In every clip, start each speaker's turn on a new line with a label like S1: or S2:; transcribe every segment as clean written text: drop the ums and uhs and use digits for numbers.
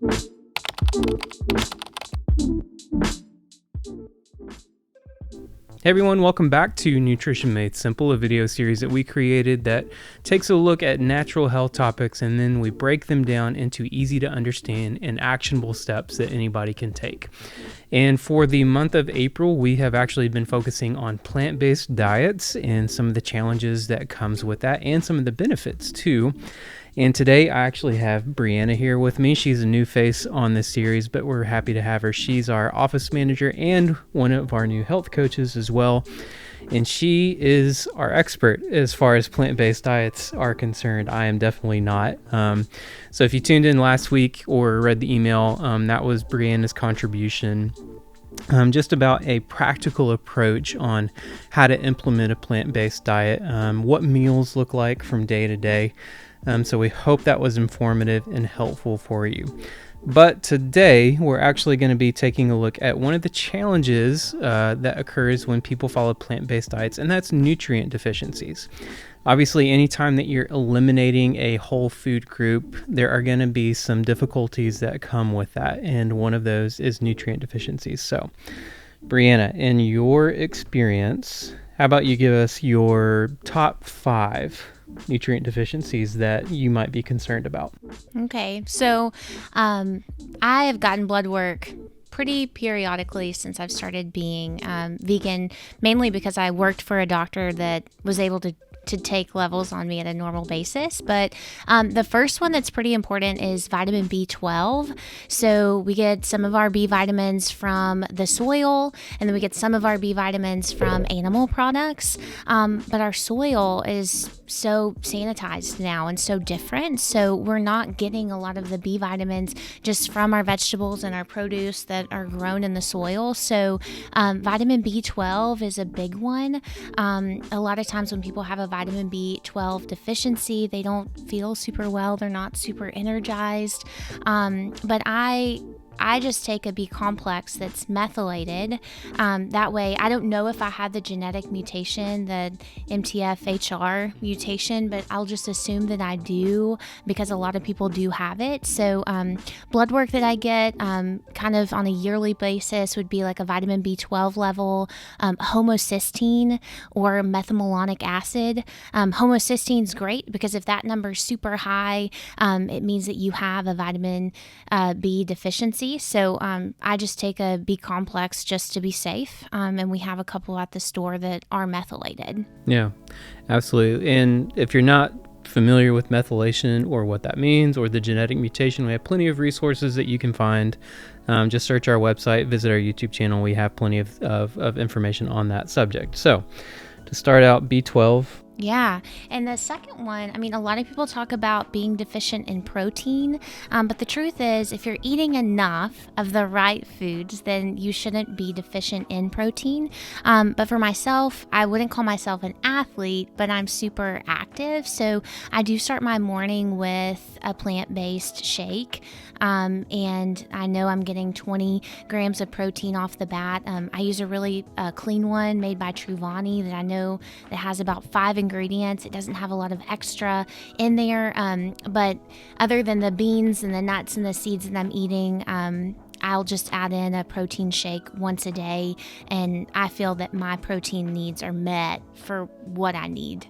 S1: Hey everyone, welcome back to Nutrition Made Simple, a video series that we created that takes a look at natural health topics and then we break them down into easy to understand and actionable steps that anybody can take. And for the month of April, we have actually been focusing on plant-based diets and some of the challenges that comes with that and some of the benefits too. And today I actually have Brianna here with me. She's a new face on this series, but we're happy to have her. She's our office manager and one of our new health coaches as well. And she is our expert as far as plant-based diets are concerned. I am definitely not. So if you tuned in last week or read the email, that was Brianna's contribution. Just about a practical approach on how to implement a plant-based diet, what meals look like from day to day. So we hope that was informative and helpful for you. But today we're actually going to be taking a look at one of the challenges that occurs when people follow plant-based diets, and that's nutrient deficiencies. Obviously, anytime that you're eliminating a whole food group, there are going to be some difficulties that come with that, and one of those is nutrient deficiencies. So, Brianna, in your experience, how about you give us your top 5 nutrient deficiencies that you might be concerned about?
S2: Okay, so I have gotten blood work pretty periodically since I've started being vegan, mainly because I worked for a doctor that was able to take levels on me at a normal basis. But the first one that's pretty important is vitamin B12. So we get some of our B vitamins from the soil, and then we get some of our B vitamins from animal products. But our soil is so sanitized now and so different. So we're not getting a lot of the B vitamins just from our vegetables and our produce that are grown in the soil. So vitamin B12 is a big one. A lot of times when people have a vitamin B12 deficiency, they don't feel super well. They're not super energized. But I just take a B complex that's methylated. That way, I don't know if I had the genetic mutation, the MTFHR mutation, but I'll just assume that I do because a lot of people do have it. So blood work that I get kind of on a yearly basis would be like a vitamin B12 level, homocysteine or methylmalonic acid. Homocysteine is great because if that number is super high, it means that you have a vitamin B deficiency. So I just take a B complex just to be safe, and we have a couple at the store that are methylated.
S1: Yeah, absolutely. And if you're not familiar with methylation or what that means or the genetic mutation, we have plenty of resources that you can find. Just search our website, visit our YouTube channel. We have plenty of information on that subject. So to start out, B12.
S2: Yeah. And the second one, I mean, a lot of people talk about being deficient in protein, but the truth is if you're eating enough of the right foods, then you shouldn't be deficient in protein. But for myself, I wouldn't call myself an athlete, but I'm super active. So I do start my morning with a plant-based shake. And I know I'm getting 20 grams of protein off the bat. I use a really clean one made by Truvani that I know that has about 5 ingredients. It doesn't have a lot of extra in there. But other than the beans and the nuts and the seeds that I'm eating, I'll just add in a protein shake once a day. And I feel that my protein needs are met for what I need.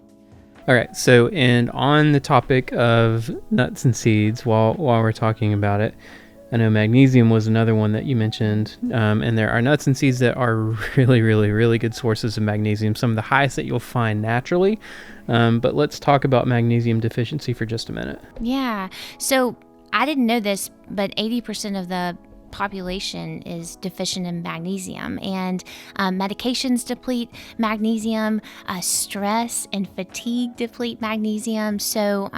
S1: All right, so and on the topic of nuts and seeds, while we're talking about it, I know magnesium was another one that you mentioned, and there are nuts and seeds that are really, really, really good sources of magnesium, some of the highest that you'll find naturally. But let's talk about magnesium deficiency for just a minute.
S2: Yeah, so I didn't know this, but 80% of the population is deficient in magnesium, and medications deplete magnesium, stress and fatigue deplete magnesium. So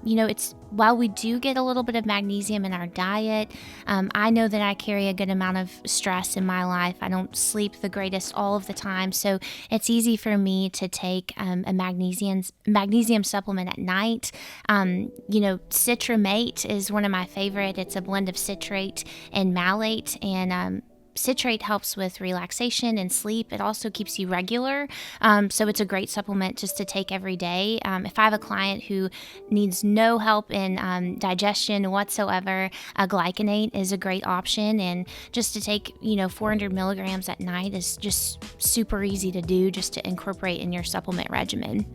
S2: it's while we do get a little bit of magnesium in our diet, I know that I carry a good amount of stress in my life. I don't sleep the greatest all of the time, so it's easy for me to take a magnesium supplement at night. Citramate is one of my favorite. It's a blend of citrate and malate, and citrate helps with relaxation and sleep. It also keeps you regular. So it's a great supplement just to take every day. If I have a client who needs no help in digestion whatsoever, a glycinate is a great option. And just to take, 400 milligrams at night is just super easy to do, just to incorporate in your supplement regimen.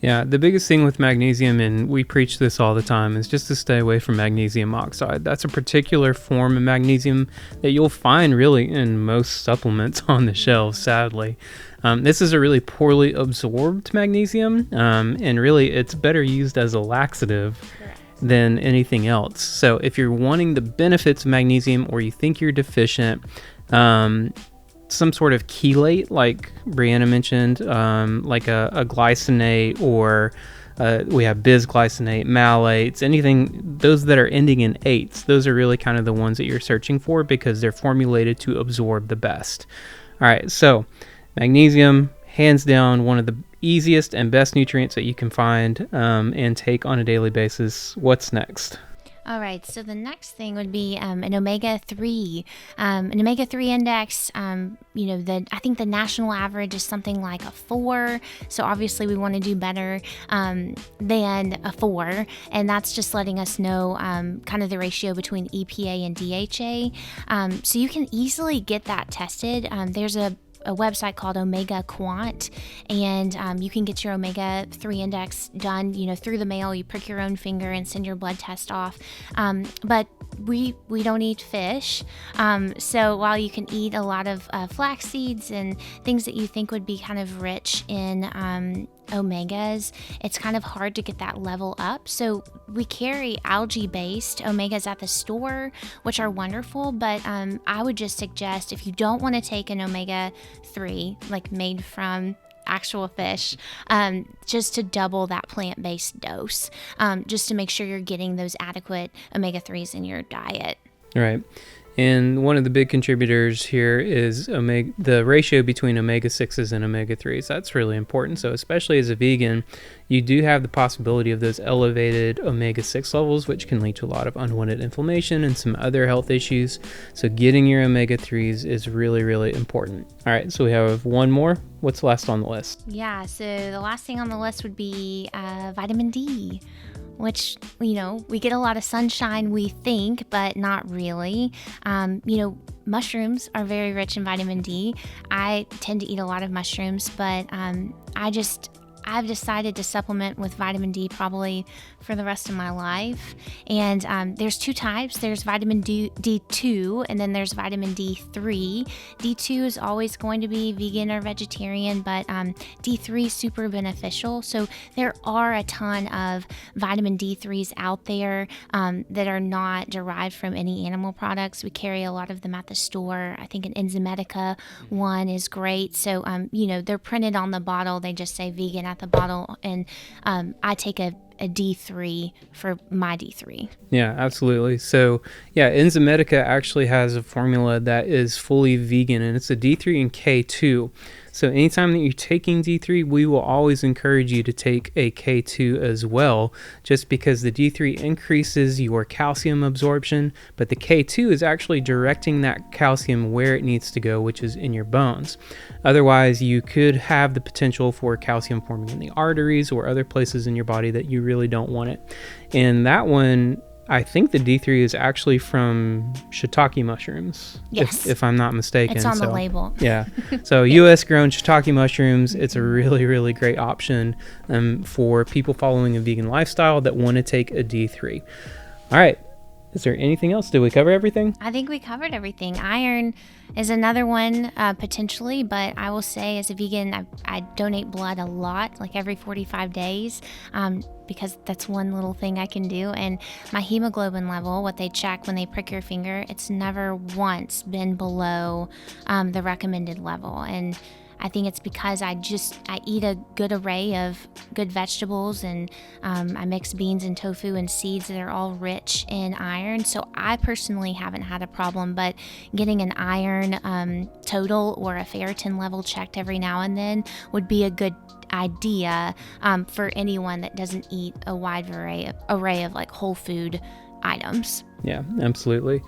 S1: Yeah, the biggest thing with magnesium, and we preach this all the time, is just to stay away from magnesium oxide. That's a particular form of magnesium that you'll find really in most supplements on the shelves, sadly. This is a really poorly absorbed magnesium, and really it's better used as a laxative than anything else. So if you're wanting the benefits of magnesium, or you think you're deficient, some sort of chelate, like Brianna mentioned, like a glycinate, or we have bisglycinate, malates, anything, those that are ending in eights, those are really kind of the ones that you're searching for because they're formulated to absorb the best. All right, so magnesium, hands down, one of the easiest and best nutrients that you can find and take on a daily basis. What's next?
S2: All right, so the next thing would be an omega-3. An omega-3 index, I think the national average is something like a 4. So obviously we want to do better than a 4. And that's just letting us know kind of the ratio between EPA and DHA. So you can easily get that tested. There's a website called Omega Quant, and you can get your omega-3 index done, through the mail. You prick your own finger and send your blood test off. But we don't eat fish, so while you can eat a lot of flax seeds and things that you think would be kind of rich in omegas, it's kind of hard to get that level up. So we carry algae-based omegas at the store, which are wonderful, but I would just suggest, if you don't want to take an omega-3 like made from actual fish, just to double that plant-based dose, just to make sure you're getting those adequate omega-3s in your diet.
S1: Right. And one of the big contributors here is the ratio between omega-6s and omega-3s. That's really important. So especially as a vegan, you do have the possibility of those elevated omega-6 levels, which can lead to a lot of unwanted inflammation and some other health issues. So getting your omega-3s is really, really important. All right, so we have one more. What's last on the list?
S2: Yeah, so the last thing on the list would be vitamin D, which, we get a lot of sunshine, we think, but not really. Mushrooms are very rich in vitamin D. I tend to eat a lot of mushrooms, but I've decided to supplement with vitamin D probably for the rest of my life. And there's two types. There's vitamin D2, and then there's vitamin D3. D2 is always going to be vegan or vegetarian, but D3 is super beneficial. So there are a ton of vitamin D3s out there that are not derived from any animal products. We carry a lot of them at the store. I think an Enzymedica one is great. So, they're printed on the bottle. They just say vegan at the bottle, and I take a D3 for my D3.
S1: Yeah, absolutely. So Enzymedica actually has a formula that is fully vegan, and it's a D3 and K2. So anytime that you're taking D3, we will always encourage you to take a K2 as well, just because the D3 increases your calcium absorption, but the K2 is actually directing that calcium where it needs to go, which is in your bones. Otherwise, you could have the potential for calcium forming in the arteries or other places in your body that you really don't want it. And that one, I think the D3 is actually from shiitake mushrooms,
S2: yes,
S1: if I'm not mistaken.
S2: It's on the label.
S1: Yeah. So U.S. grown shiitake mushrooms, it's a really, really great option for people following a vegan lifestyle that want to take a D3. All right. Is there anything else? Did we cover everything?
S2: I think we covered everything. Iron is another one potentially, but I will say as a vegan, I donate blood a lot, like every 45 days, because that's one little thing I can do. And my hemoglobin level, what they check when they prick your finger, it's never once been below the recommended level. And I think it's because I eat a good array of good vegetables, and I mix beans and tofu and seeds that are all rich in iron. So I personally haven't had a problem, but getting an iron total or a ferritin level checked every now and then would be a good idea for anyone that doesn't eat a wide array of like whole food items.
S1: Yeah, absolutely.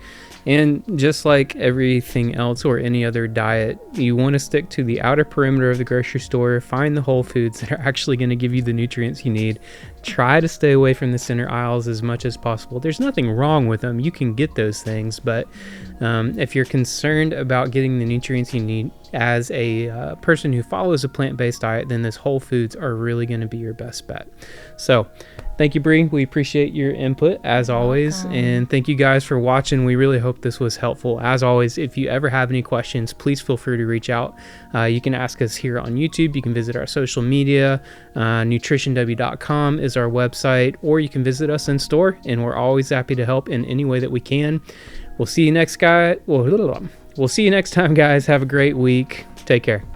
S1: And just like everything else or any other diet, you want to stick to the outer perimeter of the grocery store, find the whole foods that are actually going to give you the nutrients you need. Try to stay away from the center aisles as much as possible. There's nothing wrong with them. You can get those things, but if you're concerned about getting the nutrients you need as a person who follows a plant-based diet, then this whole foods are really going to be your best bet. So thank you, Bree. We appreciate your input as always. And thank you guys for watching. We really hope this was helpful. As always, if you ever have any questions, please feel free to reach out. You can ask us here on YouTube. You can visit our social media. nutritionw.com is our website, or you can visit us in store, and we're always happy to help in any way that we can. We'll see you next time, guys. Have a great week. Take care.